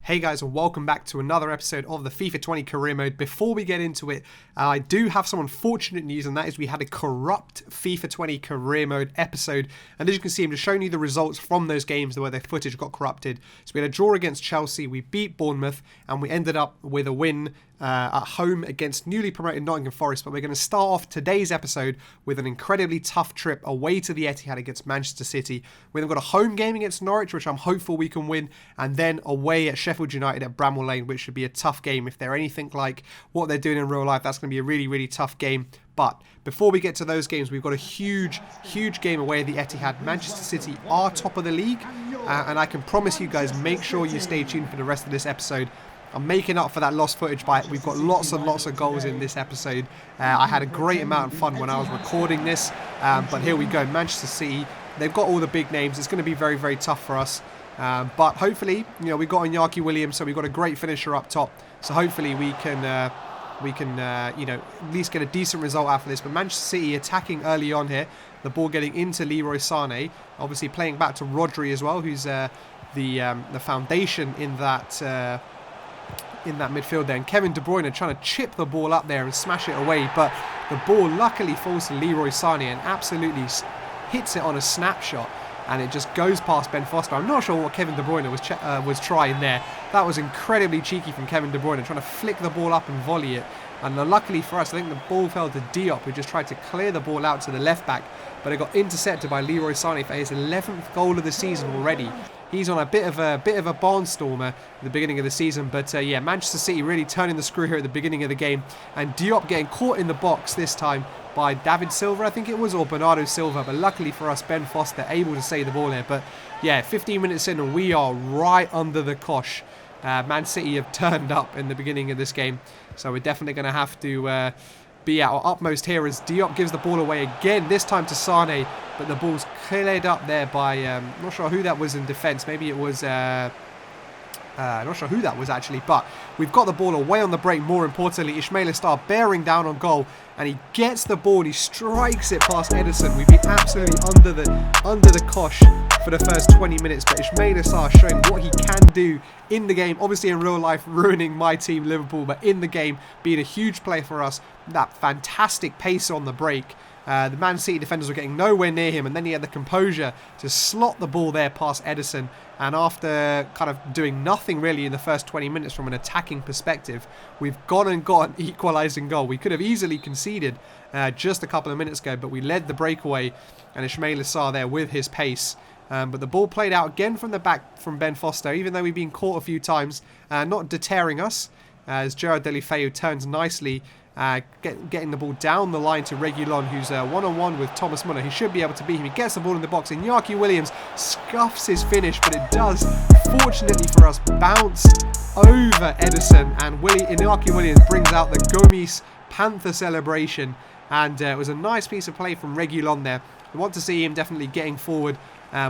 Hey guys, and welcome back to another episode of the FIFA 20 career mode. Before we get into it, I do have some unfortunate news, and that is we had a corrupt FIFA 20 career mode episode. And as you can see, I'm just showing you the results from those games where their footage got corrupted. So we had a draw against Chelsea, we beat Bournemouth, and we ended up with a win at home against newly promoted Nottingham Forest. But we're going to start off today's episode with an incredibly tough trip away to the Etihad against Manchester City. We've then got a home game against Norwich, which I'm hopeful we can win, and then away at Sheffield United at Bramall Lane, which should be a tough game. If they're anything like what they're doing in real life, that's going to be a really, really tough game. But before we get to those games, we've got a huge game away at the Etihad. Manchester City are top of the league, and I can promise you guys, make sure you stay tuned for the rest of this episode. I'm making up for that lost footage by we've got lots and lots of goals in this episode. I had a great amount of fun when I was recording this, but here we go. Manchester City, they've got all the big names. It's going to be very, very tough for us. But hopefully, we've got Iñaki Williams, so we've got a great finisher up top. So hopefully we can at least get a decent result out of this. But Manchester City attacking early on here, the ball getting into Leroy Sané, obviously playing back to Rodri as well, who's the foundation in that midfield there. And Kevin De Bruyne trying to chip the ball up there and smash it away, but the ball luckily falls to Leroy Sané and absolutely hits it on a snapshot. And it just goes past Ben Foster. I'm not sure what Kevin De Bruyne was trying there. That was incredibly cheeky from Kevin De Bruyne, trying to flick the ball up and volley it. And luckily for us, I think the ball fell to Diop, who just tried to clear the ball out to the left back. But it got intercepted by Leroy Sané for his 11th goal of the season already. He's on a bit of a barnstormer at the beginning of the season. But Manchester City really turning the screw here at the beginning of the game. And Diop getting caught in the box this time by David Silva, I think it was, or Bernardo Silva. But luckily for us, Ben Foster able to save the ball here. But 15 minutes in and we are right under the cosh. Man City have turned up in the beginning of this game. So we're definitely going to have to be at our utmost here as Diop gives the ball away again, this time to Sané. But the ball's cleared up there by, not sure who that was in defence. Maybe it was... not sure who that was actually, but we've got the ball away on the break. More importantly, Ismaila Sarr bearing down on goal, and he gets the ball and he strikes it past Ederson. We've been absolutely under the cosh for the first 20 minutes, but Ismaila Sarr showing what he can do in the game. Obviously in real life ruining my team Liverpool, but in the game being a huge play for us. That fantastic pace on the break. The Man City defenders were getting nowhere near him, and then he had the composure to slot the ball there past Ederson. And after kind of doing nothing really in the first 20 minutes from an attacking perspective, we've gone and got an equalising goal. We could have easily conceded just a couple of minutes ago, but we led the breakaway, and Ismaila Sarr there with his pace. But the ball played out again from the back from Ben Foster, even though we've been caught a few times, not deterring us, as Gerard Deulofeu turns nicely, getting the ball down the line to Reguilon, who's one-on-one with Thomas Muller. He should be able to beat him. He gets the ball in the box. Iñaki Williams scuffs his finish, but it does, fortunately for us, bounce over Ederson. And Iñaki Williams brings out the Gomis Panther celebration. And it was a nice piece of play from Reguilon there. We want to see him definitely getting forward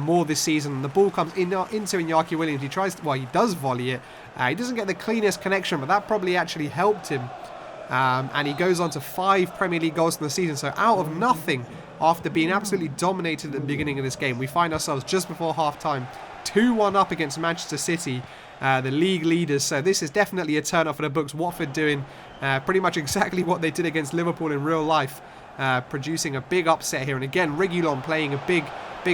more this season. The ball comes into Iñaki Williams. He does volley it. He doesn't get the cleanest connection, but that probably actually helped him. And he goes on to 5 Premier League goals in the season. So out of nothing, after being absolutely dominated at the beginning of this game, we find ourselves just before half-time 2-1 up against Manchester City, the league leaders. So this is definitely a turn-off for the books. Watford doing pretty much exactly what they did against Liverpool in real life, producing a big upset here. And again, Reguilon playing a big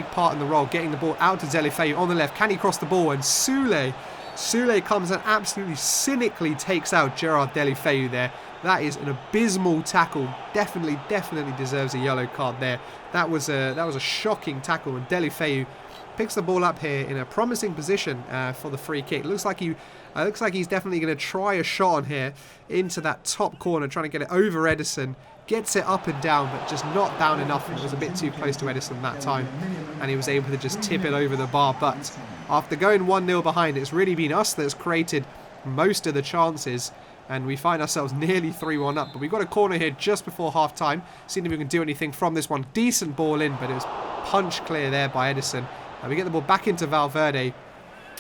part in the role, getting the ball out to Deulofeu on the left. Can he cross the ball? And Soulé comes and absolutely cynically takes out Gerard Deulofeu there. That is an abysmal tackle. Definitely deserves a yellow card there. That was a shocking tackle, and Deulofeu picks the ball up here in a promising position for the free kick. Looks like he's definitely going to try a shot on here into that top corner, trying to get it over Ederson. Gets it up and down, but just not down enough. It was a bit too close to Ederson that time, and he was able to just tip it over the bar. But after going 1-0 behind, it's really been us that's created most of the chances, and we find ourselves nearly 3-1 up. But we've got a corner here just before half-time. Seeing if we can do anything from this one. Decent ball in, but it was punch clear there by Ederson. And we get the ball back into Valverde.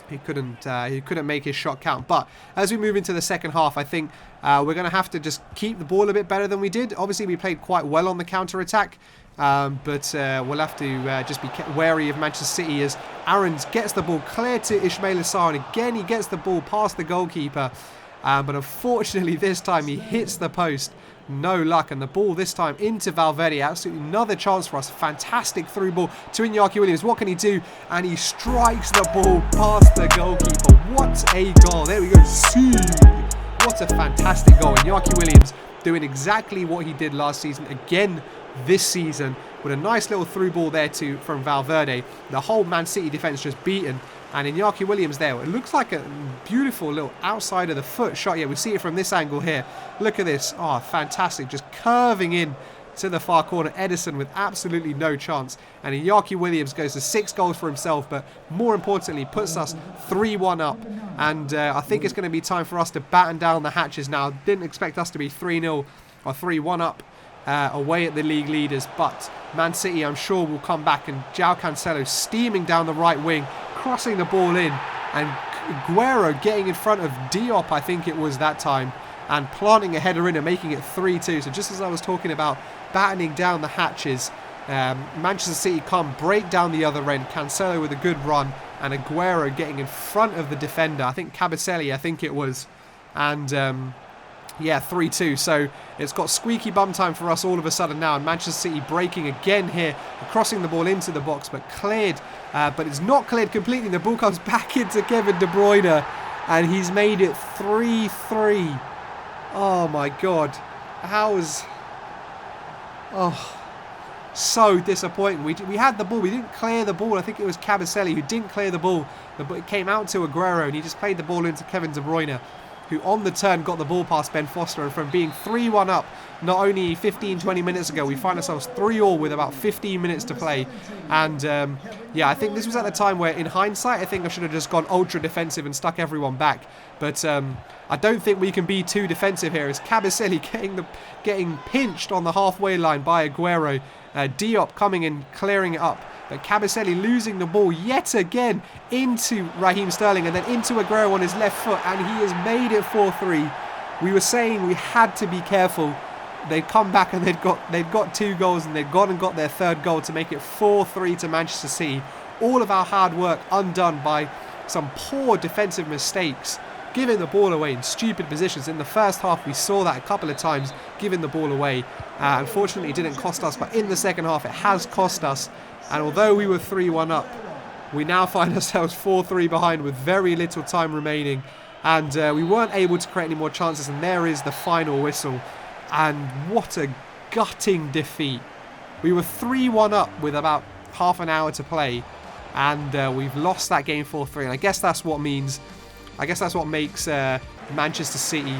He couldn't make his shot count. But as we move into the second half, I think we're going to have to just keep the ball a bit better than we did. Obviously, we played quite well on the counter-attack. But we'll have to just be wary of Manchester City as Aarons gets the ball clear to Ismail Assar, and again he gets the ball past the goalkeeper. But unfortunately this time he hits the post. No luck, and the ball this time into Valverde. Absolutely another chance for us. Fantastic through ball to Iñaki Williams. What can he do? And he strikes the ball past the goalkeeper. What a goal. There we go. See. What a fantastic goal. Iñaki Williams doing exactly what he did last season again this season with a nice little through ball there from Valverde. The whole Man City defence just beaten. And Iñaki Williams there, it looks like a beautiful little outside of the foot shot. Yeah, we see it from this angle here. Look at this. Oh, fantastic. Just curving in to the far corner. Edison with absolutely no chance. And Iñaki Williams goes to 6 goals for himself, but more importantly, puts us 3-1 up. And I think it's going to be time for us to batten down the hatches now. Didn't expect us to be 3-0 or 3-1 up away at the league leaders. But Man City, I'm sure, will come back. And João Cancelo steaming down the right wing, crossing the ball in, and Aguero getting in front of Diop, I think it was that time, and planting a header in and making it 3-2. So just as I was talking about battening down the hatches, Manchester City come break down the other end. Cancelo with a good run, and Aguero getting in front of the defender. I think Cabaselli, I think it was, and yeah, 3-2. So it's got squeaky bum time for us all of a sudden now, and Manchester City breaking again here, crossing the ball into the box, but cleared. But it's not cleared completely. The ball comes back into Kevin De Bruyne, and he's made it 3-3. Oh my God. So disappointing. We had the ball. We didn't clear the ball. I think it was Cabaselli who didn't clear the ball. It came out to Aguero, and he just played the ball into Kevin De Bruyne, who on the turn got the ball past Ben Foster, and from being 3-1 up not only 15-20 minutes ago, we find ourselves 3-all with about 15 minutes to play. And yeah, I think this was at the time where, in hindsight, I think I should have just gone ultra defensive and stuck everyone back. But I don't think we can be too defensive here, as Cabaselli getting pinched on the halfway line by Aguero. Diop coming and clearing it up, but Cabaselli losing the ball yet again into Raheem Sterling and then into Aguero on his left foot, and he has made it 4-3. We were saying we had to be careful. They'd come back and they'd got 2 goals, and they'd gone and got their 3rd goal to make it 4-3 to Manchester City. All of our hard work undone by some poor defensive mistakes, giving the ball away in stupid positions. In the first half, we saw that a couple of times, giving the ball away. Unfortunately, it didn't cost us, but in the second half, it has cost us. And although we were 3-1 up, we now find ourselves 4-3 behind with very little time remaining. And we weren't able to create any more chances, and there is the final whistle. And what a gutting defeat. We were 3-1 up with about half an hour to play, and we've lost that game 4-3. And I guess that's what makes Manchester City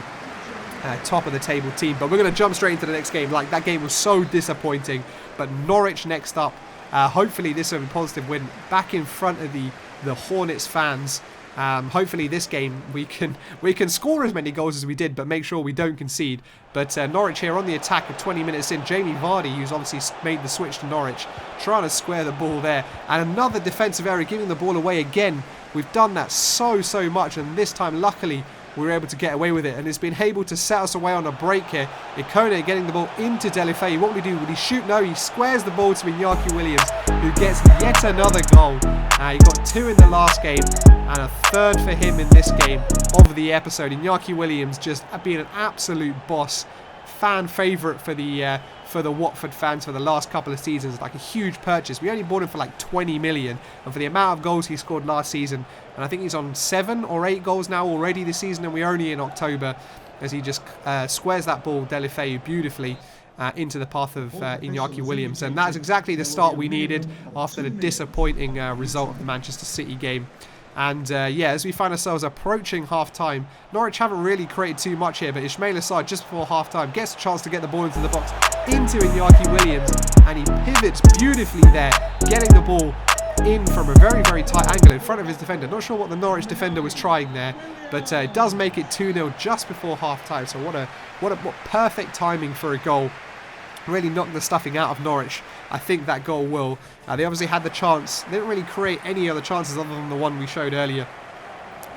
top of the table team. But we're going to jump straight into the next game. Like, that game was so disappointing. But Norwich next up. Hopefully this will be a positive win back in front of the Hornets fans. Hopefully this game we can score as many goals as we did, but make sure we don't concede. But Norwich here on the attack at 20 minutes in. Jamie Vardy, who's obviously made the switch to Norwich, trying to square the ball there. And another defensive error, giving the ball away again. We've done that so much, and this time luckily we were able to get away with it, and it's been able to set us away on a break here. Ikone getting the ball into Delafeu. What would he do? Would he shoot? No, he squares the ball to Iñaki Williams, who gets yet another goal. He got 2 in the last game, and a 3rd for him in this game of the episode. Iñaki Williams just being an absolute boss. Fan favourite for the Watford fans for the last couple of seasons. Like a huge purchase. We only bought him for like 20 million, and for the amount of goals he scored last season, and I think he's on 7 or 8 goals now already this season, and we're only in October, as he just squares that ball, Delafeu, beautifully into the path of Iñaki Williams. And that's exactly the start we needed after the disappointing result of the Manchester City game. And yeah, as we find ourselves approaching half-time, Norwich haven't really created too much here, but Ismail Assar just before half-time gets a chance to get the ball into the box, into Iñaki Williams, and he pivots beautifully there, getting the ball in from a very tight angle in front of his defender. Not sure what the Norwich defender was trying there, but it does make it 2-0 just before half-time. So what perfect timing for a goal. Really knocked the stuffing out of Norwich. I think that goal will. They obviously had the chance. They didn't really create any other chances other than the one we showed earlier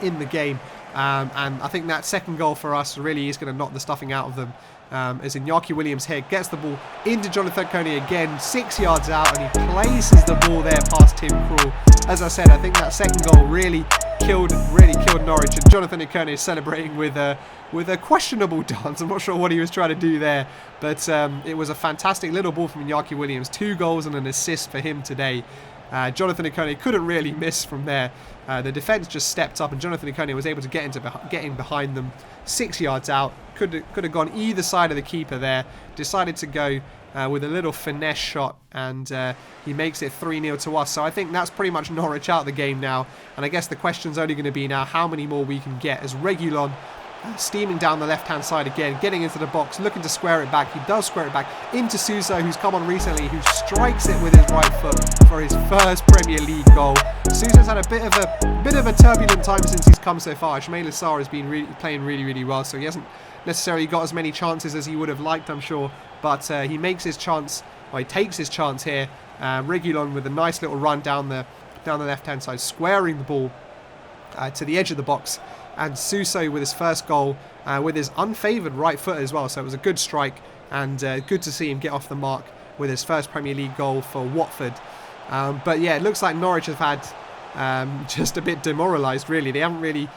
in the game. And I think that second goal for us really is going to knock the stuffing out of them. As Iñaki Williams here gets the ball into Jonathan Kone again, 6 yards out, and he places the ball there past Tim Krul. As I said, I think that second goal really killed Norwich, and Jonathan Kone is celebrating with a questionable dance. I'm not sure what he was trying to do there, but it was a fantastic little ball from Iñaki Williams. 2 goals and an assist for him today. Jonathan Ikone couldn't really miss from there. The defence just stepped up, and Jonathan Ikone was able to get in behind them. 6 yards out. Could have gone either side of the keeper there. Decided to go with a little finesse shot, and he makes it 3-0 to us. So I think that's pretty much Norwich out of the game now. And I guess the question's only going to be now how many more we can get, as Reguilon steaming down the left-hand side again, getting into the box, looking to square it back. He does square it back into Suso, who's come on recently, who strikes it with his right foot for his first Premier League goal. Suso's had a bit of a turbulent time since he's come so far. Ismaila Sarr has been playing really well, so he hasn't necessarily got as many chances as he would have liked, I'm sure. But he makes his chance, or he takes his chance here. Reguilon with a nice little run down the left-hand side, squaring the ball to the edge of the box. And Suso with his first goal, with his unfavoured right foot as well. So it was a good strike, and good to see him get off the mark with his first Premier League goal for Watford. But yeah, it looks like Norwich have had just a bit demoralised, really. They haven't really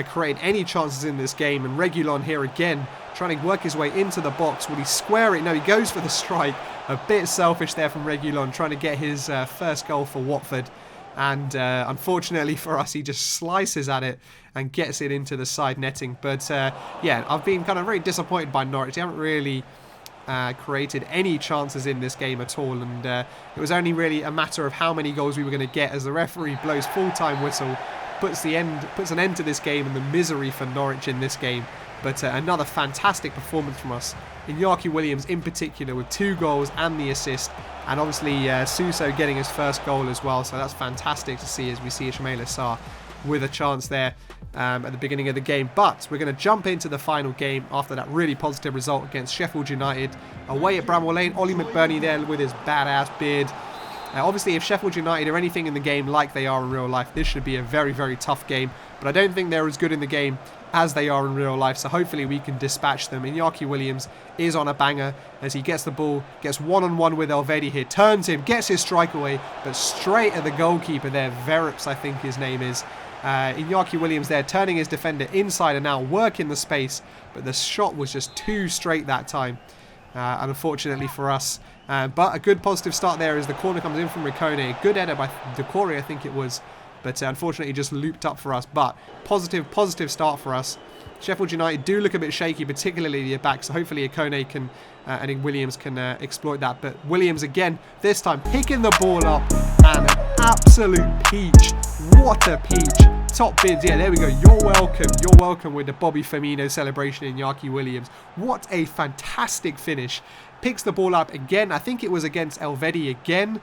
created any chances in this game. And Reguilon here again, trying to work his way into the box. Will he square it? No, he goes for the strike. A bit selfish there from Reguilon, trying to get his first goal for Watford. And unfortunately for us, he just slices at it and gets it into the side netting. But yeah, I've been kind of very disappointed by Norwich. They haven't really created any chances in this game at all. And it was only really a matter of how many goals we were going to get as the referee blows full-time whistle, puts an end to this game and the misery for Norwich in this game. But another fantastic performance from us. Iñaki Williams in particular with 2 goals and the assist. And obviously Suso getting his first goal as well. So that's fantastic to see as we see Ismaila Sarr with a chance there at the beginning of the game. But we're going to jump into the final game after that really positive result against Sheffield United. Away at Bramwell Lane, Ollie McBurney there with his badass beard. Obviously, if Sheffield United are anything in the game like they are in real life, this should be a very tough game. But I don't think they're as good in the game as they are in real life, so hopefully we can dispatch them. Iñaki Williams is on a banger as he gets the ball, gets one-on-one with Elvedi here, turns him, gets his strike away, but straight at the goalkeeper there, Verrips I think his name is. Iñaki Williams there turning his defender inside and out, working the space, but the shot was just too straight that time, unfortunately for us. But a good positive start there as the corner comes in from Ricone. A good header by Decore, I think it was. But unfortunately just looped up for us. But positive start for us. Sheffield United do look a bit shaky, particularly the back. So hopefully Ikone can and Williams can exploit that. But Williams again, this time picking the ball up. And an absolute peach. What a peach. Top bids. Yeah, there we go. You're welcome. You're welcome with the Bobby Firmino celebration in Iñaki Williams. What a fantastic finish. Picks the ball up again. I think it was against Elvedi again.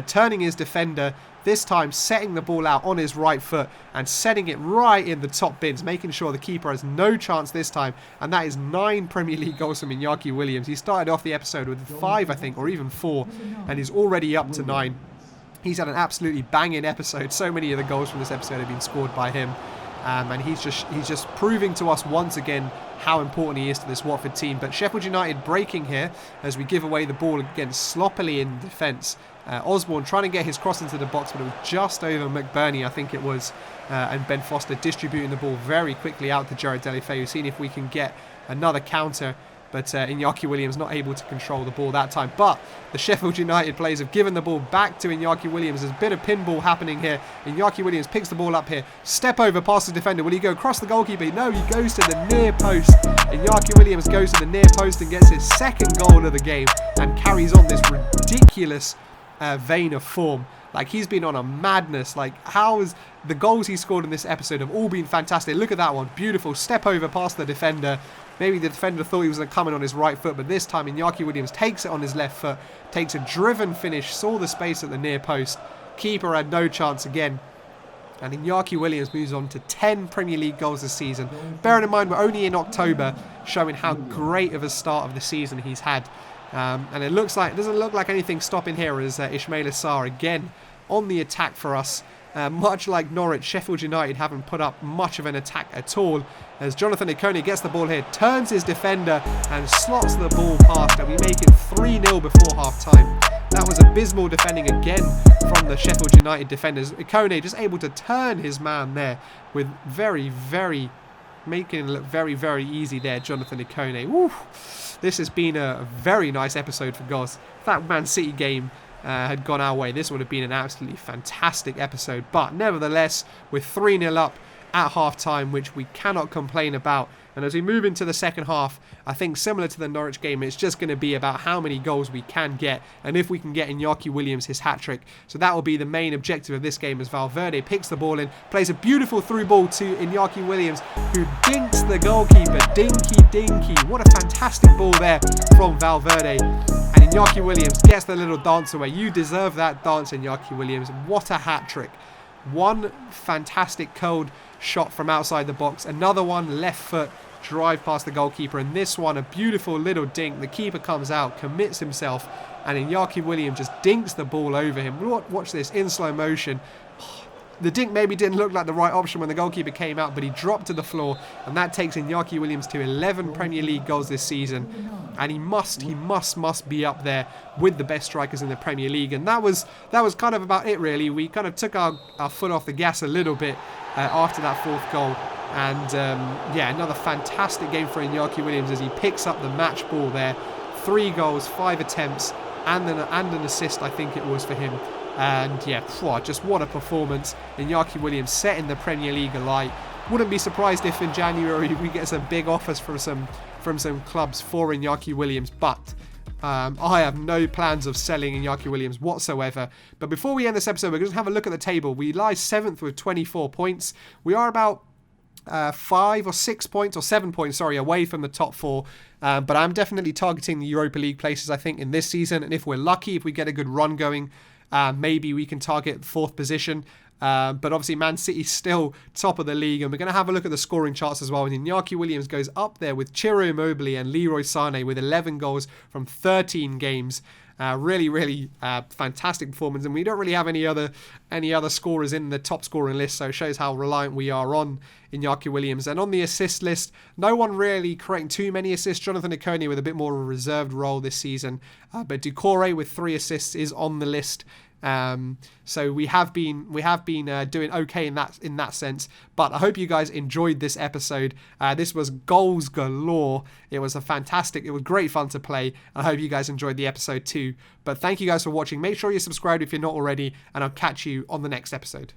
Turning his defender. This time setting the ball out on his right foot and setting it right in the top bins, making sure the keeper has no chance this time. And that is 9 Premier League goals from Iñaki Williams. He started off the episode with 5, I think, or even 4, and is already up to 9. He's had an absolutely banging episode. So many of the goals from this episode have been scored by him. And he's just proving to us once again how important he is to this Watford team. But Sheffield United breaking here as we give away the ball again sloppily in defence. Osborne trying to get his cross into the box, but it was just over McBurney, I think it was. And Ben Foster distributing the ball very quickly out to Jared Delafeu, seeing if we can get another counter. But Iñaki Williams not able to control the ball that time. But the Sheffield United players have given the ball back to Iñaki Williams. There's a bit of pinball happening here. Iñaki Williams picks the ball up here. Step over past the defender. Will he go across the goalkeeper? No, he goes to the near post. Iñaki Williams goes to the near post and gets his second goal of the game. And carries on this ridiculous vein of form. Like, he's been on a madness. Like, how is the goals he scored in this episode have all been fantastic. Look at that one. Beautiful. Step over past the defender. Maybe the defender thought he was coming on his right foot, but this time Iñaki Williams takes it on his left foot, takes a driven finish, saw the space at the near post. Keeper had no chance again. And Iñaki Williams moves on to 10 Premier League goals this season. Bearing in mind we're only in October, showing how great of a start of the season he's had. And it doesn't look like anything stopping here as Ismaila Sarr again on the attack for us. Much like Norwich, Sheffield United haven't put up much of an attack at all. As Jonathan Ikone gets the ball here, turns his defender and slots the ball past, and we make it 3-0 before half-time. That was abysmal defending again from the Sheffield United defenders. Ikone just able to turn his man there with making it look very easy there, Jonathan Ikone. Woo. This has been a very nice episode for Goss. If that Man City game had gone our way, this would have been an absolutely fantastic episode. But nevertheless, we're 3-0 up at half-time, which we cannot complain about. And as we move into the second half, I think similar to the Norwich game, it's just going to be about how many goals we can get and if we can get Iñaki Williams his hat-trick. So that will be the main objective of this game as Valverde picks the ball in, plays a beautiful through ball to Iñaki Williams, who dinks the goalkeeper. Dinky. What a fantastic ball there from Valverde. And Iñaki Williams gets the little dance away. You deserve that dance, Iñaki Williams. What a hat-trick. One fantastic cold shot from outside the box. Another one left foot drive past the goalkeeper. And this one, a beautiful little dink. The keeper comes out, commits himself, and Iñaki Williams just dinks the ball over him. Watch this in slow motion. The dink maybe didn't look like the right option when the goalkeeper came out, but he dropped to the floor, and that takes Iñaki Williams to 11 Premier League goals this season. And he must be up there with the best strikers in the Premier League. And that was kind of about it, really. We kind of took our foot off the gas a little bit after that fourth goal. And yeah, another fantastic game for Iñaki Williams as he picks up the match ball there. 3 goals, 5 attempts, and an assist, I think it was, for him. And yeah, just what a performance. Iñaki Williams setting the Premier League alight. Wouldn't be surprised if in January we get some big offers from some clubs for Iñaki Williams, but I have no plans of selling Iñaki Williams whatsoever. But before we end this episode, we're going to have a look at the table. We lie 7th with 24 points. We are about 5 or 6 points, or 7 points, away from the top 4. But I'm definitely targeting the Europa League places, I think, in this season. And if we're lucky, if we get a good run going, maybe we can target 4th position. But obviously Man City's still top of the league, and we're going to have a look at the scoring charts as well. And Iñaki Williams goes up there with Ciro Immobile and Leroy Sané with 11 goals from 13 games. Really fantastic performance, and we don't really have any other scorers in the top scoring list, so it shows how reliant we are on Iñaki Williams. And on the assist list, no one really creating too many assists. Jonathan Ikone with a bit more of a reserved role this season, but Doucouré with 3 assists is on the list. So we have been doing okay in that sense. But I hope you guys enjoyed this episode. This was goals galore. It was great fun to play. I hope you guys enjoyed the episode too. But thank you guys for watching. Make sure you're subscribed if you're not already, and I'll catch you on the next episode.